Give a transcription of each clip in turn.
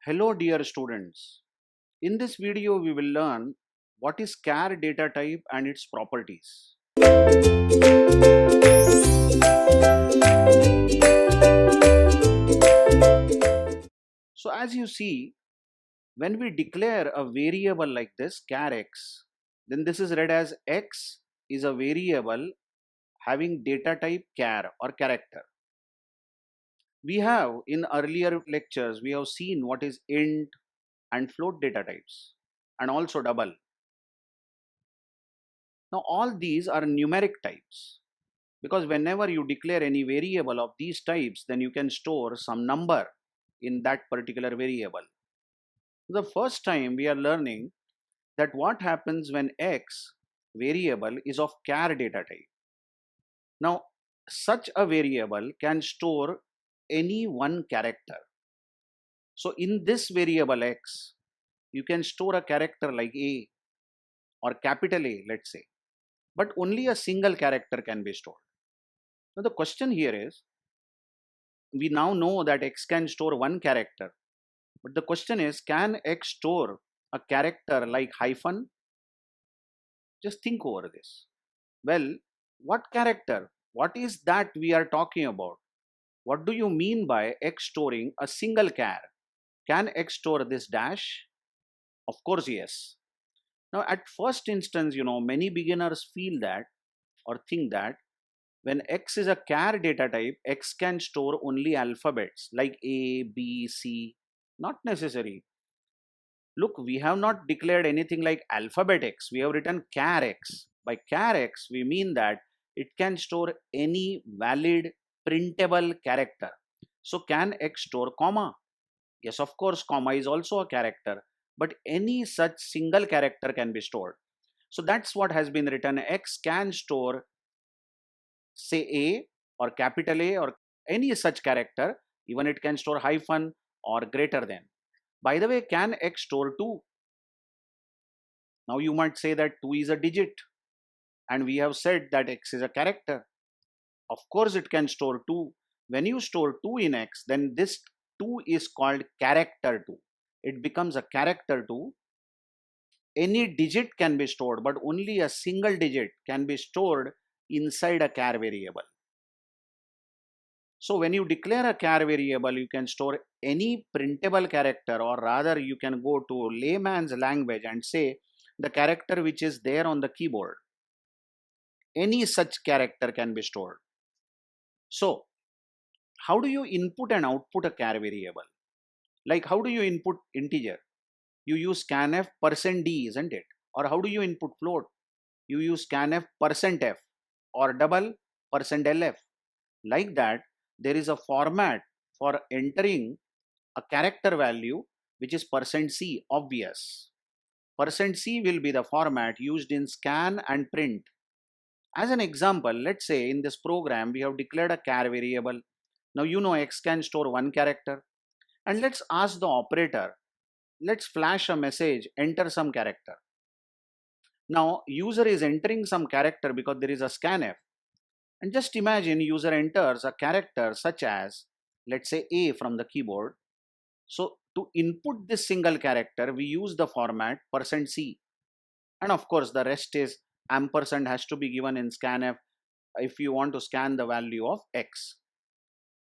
Hello dear students. In this video we will learn what is char data type and its properties. So as you see, when we declare a variable like this char x, then this is read as x is a variable having data type char or character. We have in earlier lectures we have seen what is int and float data types and also double. Now all these are numeric types, because whenever you declare any variable of these types, then you can store some number in that particular variable. The first time we are learning that what happens when x variable is of char data type. Now such a variable can store any one character. So in this variable x, you can store a character like a or capital A, let's say, but only a single character can be stored. Now the question here is, we now know that x can store one character, but the question is, can x store a character like hyphen? Just think over this. Well, what character? What is that we are talking about? What do you mean by x storing a single char? Can x store this dash? Of course, yes. Now, at first instance, many beginners feel that or think that when x is a char data type, x can store only alphabets like A, B, C. Not necessary. Look, we have not declared anything like alphabet x. We have written char x. By char x, we mean that it can store any valid printable character. So can x store comma? Yes, of course, comma is also a character, but any such single character can be stored. So that's what has been written. X can store, say, A or capital A or any such character. Even it can store hyphen or greater than. By the way, can x store 2? Now you might say that 2 is a digit and we have said that x is a character. Of course it can store 2. When you store 2 in x, then this 2 is called character 2. It becomes a character 2. Any digit can be stored, but only a single digit can be stored inside a char variable. So when you declare a char variable, you can store any printable character, or rather you can go to layman's language and say the character which is there on the keyboard. Any such character can be stored. So how do you input and output a char variable? Like, how do you input integer? You use scanf %d, isn't it? Or how do you input float? You use scanf %f or double %lf. Like that, there is a format for entering a character value which is %c, obvious. %c will be the format used in scan and print. As an example, let's say in this program we have declared a char variable. Now you know x can store one character, and let's ask the operator, let's flash a message, enter some character. Now user is entering some character because there is a scanf, and just imagine user enters a character such as, let's say, A from the keyboard. So to input this single character, we use the format %c, and of course the rest is ampersand has to be given in scanf if you want to scan the value of x.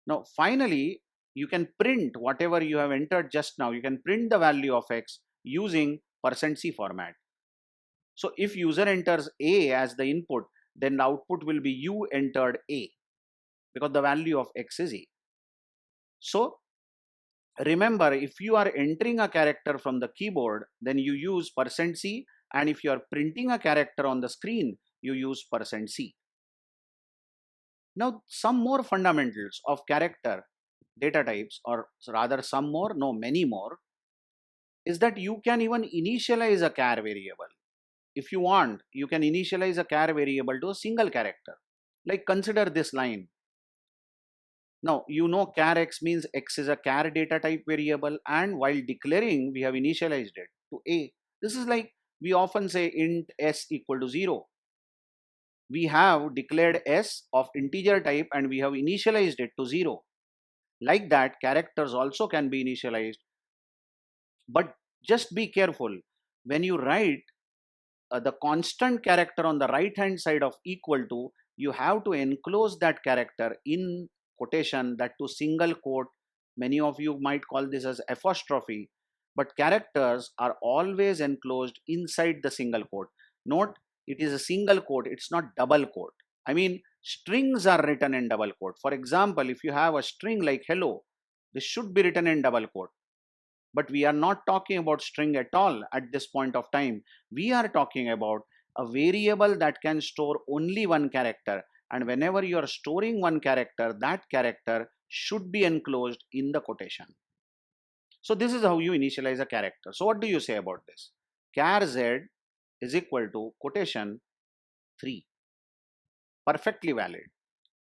Now finally, you can print whatever you have entered just now. You can print the value of x using %c format. So if user enters A as the input, then the output will be you entered A, because the value of x is A. So remember, if you are entering a character from the keyboard, then you use %c, and if you are printing a character on the screen, you use %c. Now some more fundamentals of character data types, or rather some more, no, many more, is that you can even initialize a char variable. If you want, you can initialize a char variable to a single character. Like, consider this line. Now you know char x means x is a char data type variable, and while declaring we have initialized it to A. This is like we often say int s equal to 0. We have declared s of integer type and we have initialized it to 0. Like that, characters also can be initialized But just be careful when you write the constant character on the right hand side of equal to, you have to enclose that character in quotation, that to single quote. Many of you might call this as apostrophe, but characters are always enclosed inside the single quote. Note, it is a single quote, it's not double quote. I mean, strings are written in double quote. For example, if you have a string like hello, this should be written in double quote. But we are not talking about string at all at this point of time. We are talking about a variable that can store only one character. And whenever you are storing one character, that character should be enclosed in the quotation. So this is how you initialize a character. So what do you say about this? Char z is equal to quotation 3. Perfectly valid.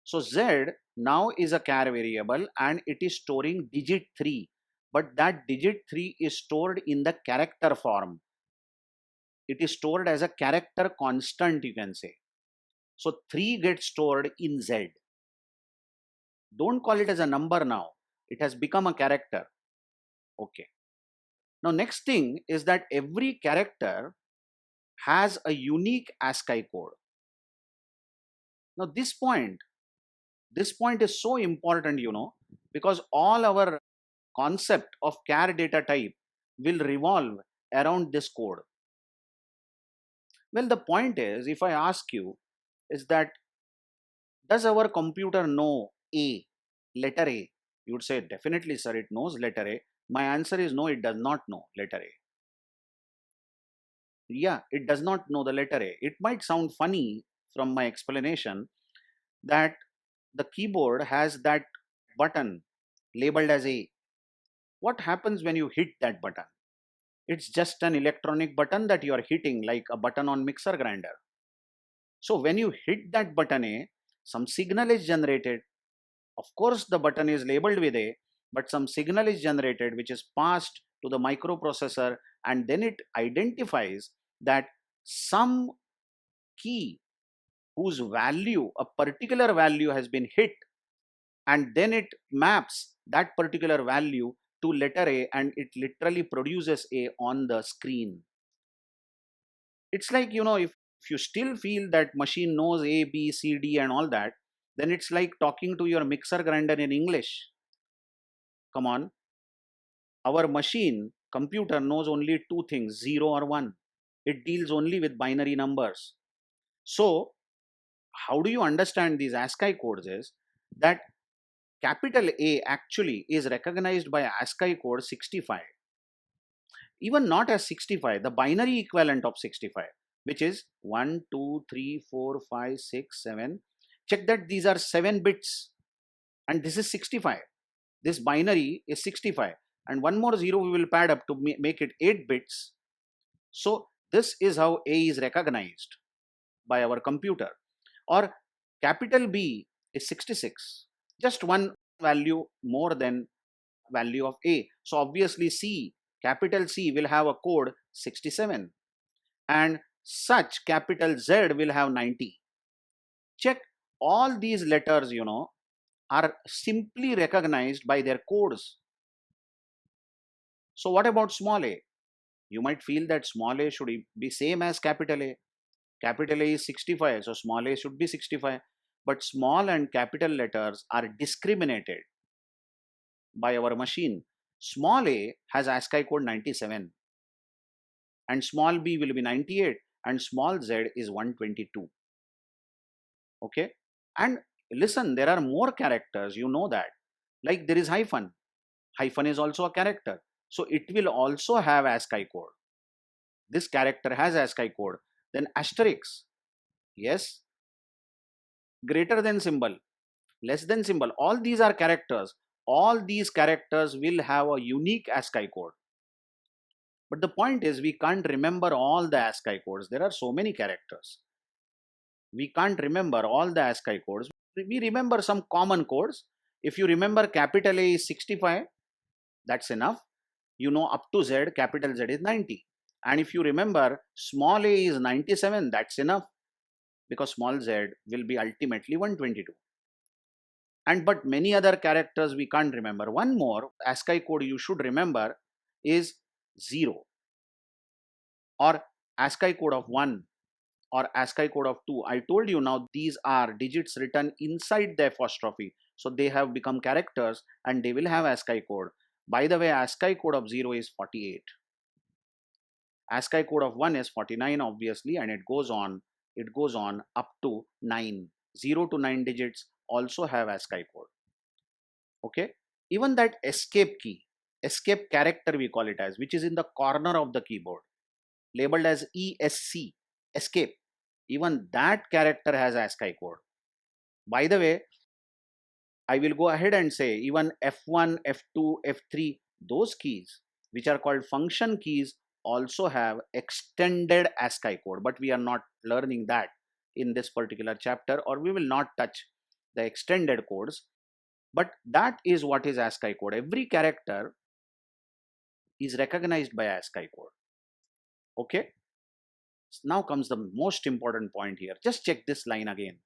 So z now is a char variable and it is storing digit 3. But that digit 3 is stored in the character form. It is stored as a character constant, you can say. So 3 gets stored in z. Don't call it as a number now. It has become a character. Okay. Now next thing is that every character has a unique ASCII code. Now this point is so important, because all our concept of char data type will revolve around this code. Well, the point is, if I ask you, is that does our computer know A, letter A? You would say, definitely, sir, it knows letter A. My answer is no, it does not know letter A. Yeah, it does not know the letter A. It might sound funny from my explanation that the keyboard has that button labeled as A. What happens when you hit that button? It's just an electronic button that you are hitting, like a button on mixer grinder. So when you hit that button A, some signal is generated. Of course, the button is labeled with A, but some signal is generated which is passed to the microprocessor, and then it identifies that some key whose value, a particular value has been hit, and then it maps that particular value to letter A and it literally produces A on the screen. It's like, if you still feel that machine knows A, B, C, D and all that, then it's like talking to your mixer grinder in English. Come on. Our machine, computer knows only two things, 0 or 1. It deals only with binary numbers. So, how do you understand these ASCII codes is that capital A actually is recognized by ASCII code 65. Even not as 65, the binary equivalent of 65, which is 1, 2, 3, 4, 5, 6, 7. Check that these are 7 bits and this is 65. This binary is 65 and one more 0 we will pad up to make it 8 bits. So this is how A is recognized by our computer. Or capital B is 66, just one value more than value of A. So obviously capital C will have a code 67 and such capital Z will have 90. Check, all these letters, are simply recognized by their codes. So what about small a? You might feel that small a should be same as capital A. Capital A is 65, so small a should be 65. But small and capital letters are discriminated by our machine. Small a has ASCII code 97 and small b will be 98 and small z is 122. Okay, and listen, there are more characters, that, like there is hyphen. Hyphen is also a character, so it will also have ASCII code. This character has ASCII code. Then asterisk, yes, greater than symbol, less than symbol, all these are characters. All these characters will have a unique ASCII code. But the point is, we can't remember all the ASCII codes. There are so many characters. We can't remember all the ASCII codes. We remember some common codes. If you remember capital A is 65, that's enough. Up to Z, capital Z is 90. And if you remember small a is 97, that's enough, because small z will be ultimately 122. But many other characters we can't remember. One more ASCII code you should remember is 0 or ASCII code of 1 or ASCII code of 2. I told you now these are digits written inside the apostrophe. So they have become characters and they will have ASCII code. By the way, ASCII code of 0 is 48. ASCII code of 1 is 49 obviously, and it goes on up to 9. 0 to 9 digits also have ASCII code. Okay, even that escape key, escape character we call it as, which is in the corner of the keyboard, labeled as ESC, escape, even that character has ASCII code. By the way, I will go ahead and say even F1, F2, F3, those keys which are called function keys also have extended ASCII code, but we are not learning that in this particular chapter, or we will not touch the extended codes. But that is what is ASCII code. Every character is recognized by ASCII code. Okay. Now comes the most important point here. Just check this line again.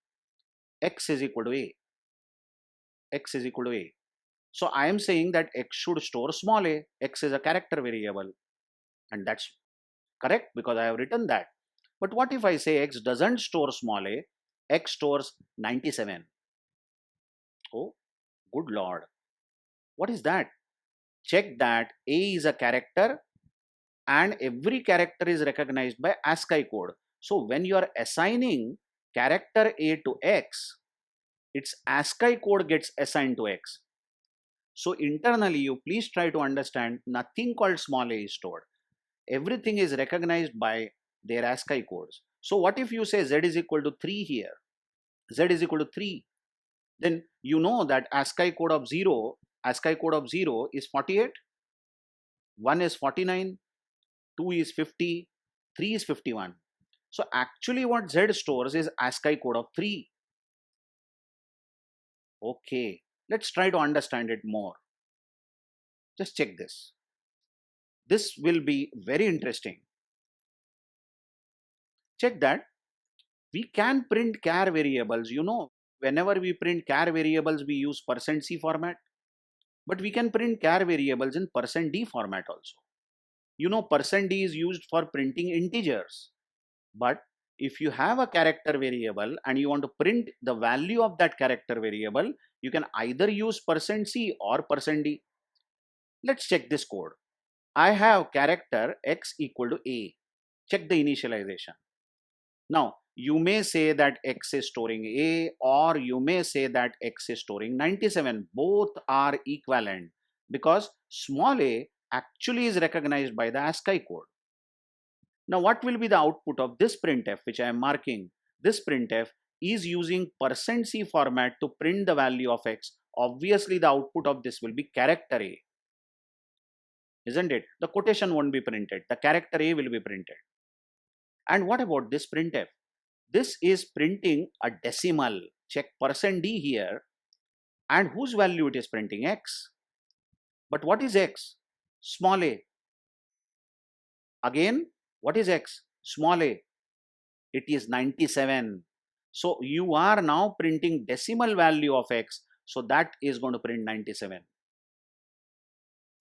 X is equal to A. X is equal to A. So I am saying that X should store small a. X is a character variable. And that's correct because I have written that. But what if I say X doesn't store small a? X stores 97. Oh, good Lord. What is that? Check that A is a character and every character is recognized by ASCII code. So when you are assigning character A to X, its ASCII code gets assigned to X. So internally, you please try to understand nothing called small a is stored. Everything is recognized by their ASCII codes. So what if you say Z is equal to 3 here? Z is equal to 3. Then you know that ASCII code of 0 is 48, 1 is 49, 2 is 50, 3 is 51. So actually what Z stores is ASCII code of 3. Okay, let's try to understand it more. Just check this. This will be very interesting. Check that we can print char variables. You know, whenever we print char variables, we use %c format. But we can print char variables in %d format also. You know, %d is used for printing integers. But if you have a character variable and you want to print the value of that character variable, you can either use %c or %d. Let's check this code. I have character X equal to A. Check the initialization. Now, you may say that X is storing A, or you may say that X is storing 97. Both are equivalent because small a actually is recognized by the ASCII code. Now, what will be the output of this printf, which I am marking? This printf is using %c format to print the value of X. Obviously, the output of this will be character A. Isn't it? The quotation won't be printed. The character A will be printed. And what about this printf? This is printing a decimal. Check %d here. And whose value it is printing? X. But what is X? Small a. Again, what is X? Small a. It is 97. So you are now printing decimal value of X. So that is going to print 97.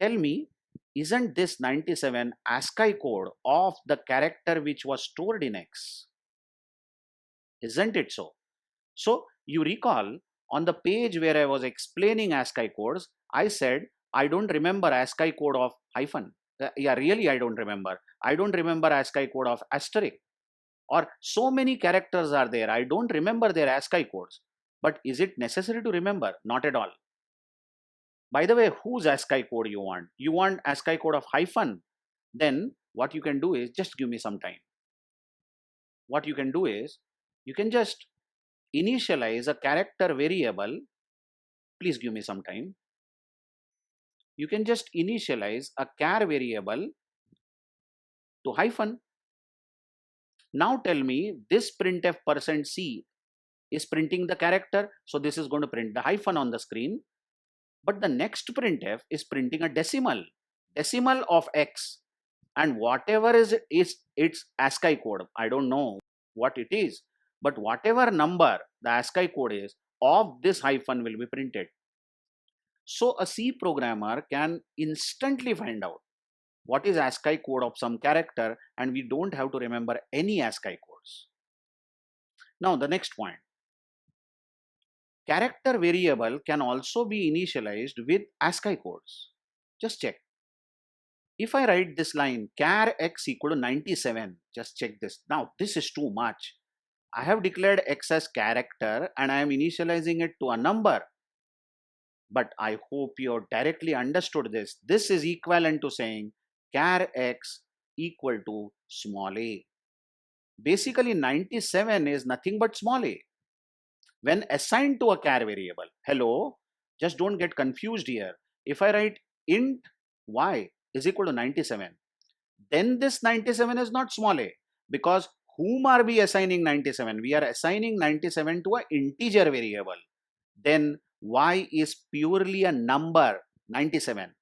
Tell me, isn't this 97 ASCII code of the character which was stored in X? Isn't it so? So you recall on the page where I was explaining ASCII codes, I said I don't remember ASCII code of hyphen. Yeah, really I don't remember. I don't remember ASCII code of asterisk. Or so many characters are there. I don't remember their ASCII codes. But is it necessary to remember? Not at all. By the way, whose ASCII code you want? You want ASCII code of hyphen? Then what you can do is just give me some time. What you can do is you can just initialize a character variable. Please give me some time. You can just initialize a char variable to hyphen. Now tell me this printf %c is printing the character. So this is going to print the hyphen on the screen. But the next printf is printing a decimal of X. And whatever is its ASCII code, I don't know what it is. But whatever number the ASCII code is of this hyphen will be printed. So a C programmer can instantly find out what is ASCII code of some character, and we don't have to remember any ASCII codes. Now the next point. Character variable can also be initialized with ASCII codes. Just check. If I write this line char x equal to 97, just check this. Now this is too much. I have declared x as character and I am initializing it to a number. But I hope you have directly understood this. This is equivalent to saying char x equal to small a. Basically 97 is nothing but small a. When assigned to a char variable, hello, just don't get confused here. If I write int y is equal to 97, then this 97 is not small a, because whom are we assigning 97? We are assigning 97 to an integer variable. Then y is purely a number, 97.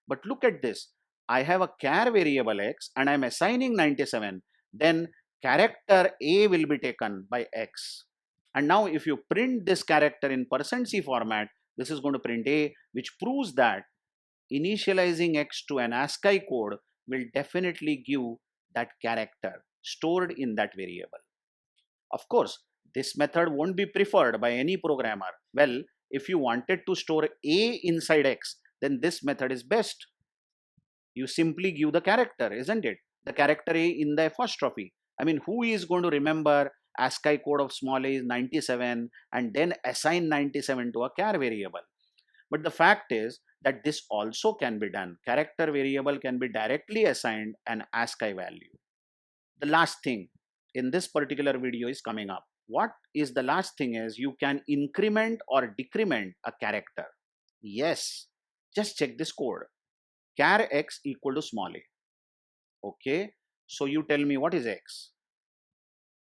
But look at this. I have a char variable x and I am assigning 97. Then character a will be taken by x. And now if you print this character in %c format, this is going to print a, which proves that initializing x to an ASCII code will definitely give that character stored in that variable. Of course, this method won't be preferred by any programmer. Well, if you wanted to store a inside x, then this method is best. You simply give the character, isn't it? The character a in the apostrophe. I mean, who is going to remember ASCII code of small a is 97 and then assign 97 to a char variable? But the fact is that this also can be done. Character variable can be directly assigned an ASCII value. The last thing in this particular video is coming up. What is the last thing is you can increment or decrement a character. Yes, just check this code. Char x equal to small a. Okay, so you tell me what is x.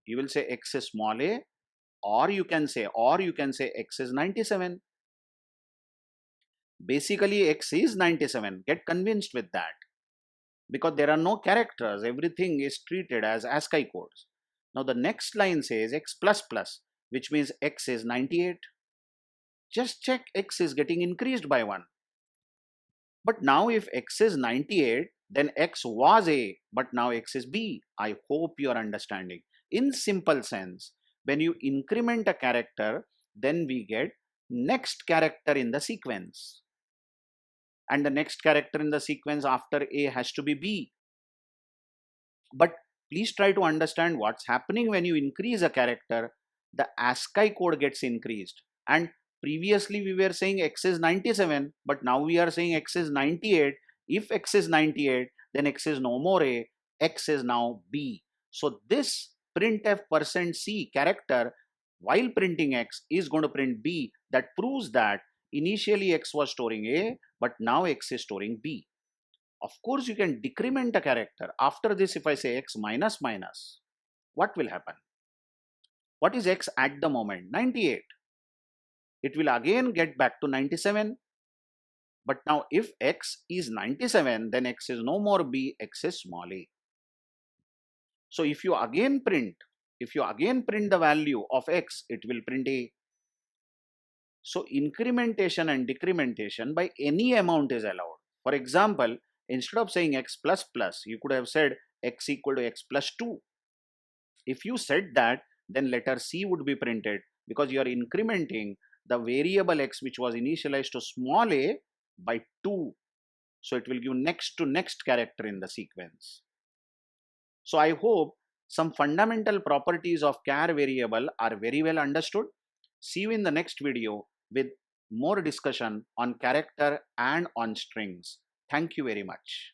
You will say x is small a, or you can say x is 97. Basically x is 97. Get convinced with that, because there are no characters. Everything is treated as ASCII codes. Now the next line says x plus plus, which means x is 98. Just check, x is getting increased by 1. But now if x is 98, then x was a, but now x is b. I hope you are understanding. In simple sense, when you increment a character, then we get next character in the sequence. And the next character in the sequence after a has to be b. But please try to understand what's happening when you increase a character. The ASCII code gets increased. And previously we were saying x is 97, but now we are saying x is 98. If x is 98, then x is no more a, x is now b. So this printf %c character, while printing x, is going to print b. That proves that initially x was storing a, but now x is storing b. Of course, you can decrement a character. After this, if I say x minus minus, what will happen? What is x at the moment? 98. It will again get back to 97. But now if x is 97, then x is no more b, x is small a. So if you again print the value of x, it will print a. So incrementation and decrementation by any amount is allowed. For example, instead of saying x plus plus, you could have said x equal to x plus 2. If you said that, then letter C would be printed, because you are incrementing the variable x which was initialized to small a by 2. So it will give next to next character in the sequence. So I hope some fundamental properties of char variable are very well understood. See you in the next video with more discussion on character and on strings. Thank you very much.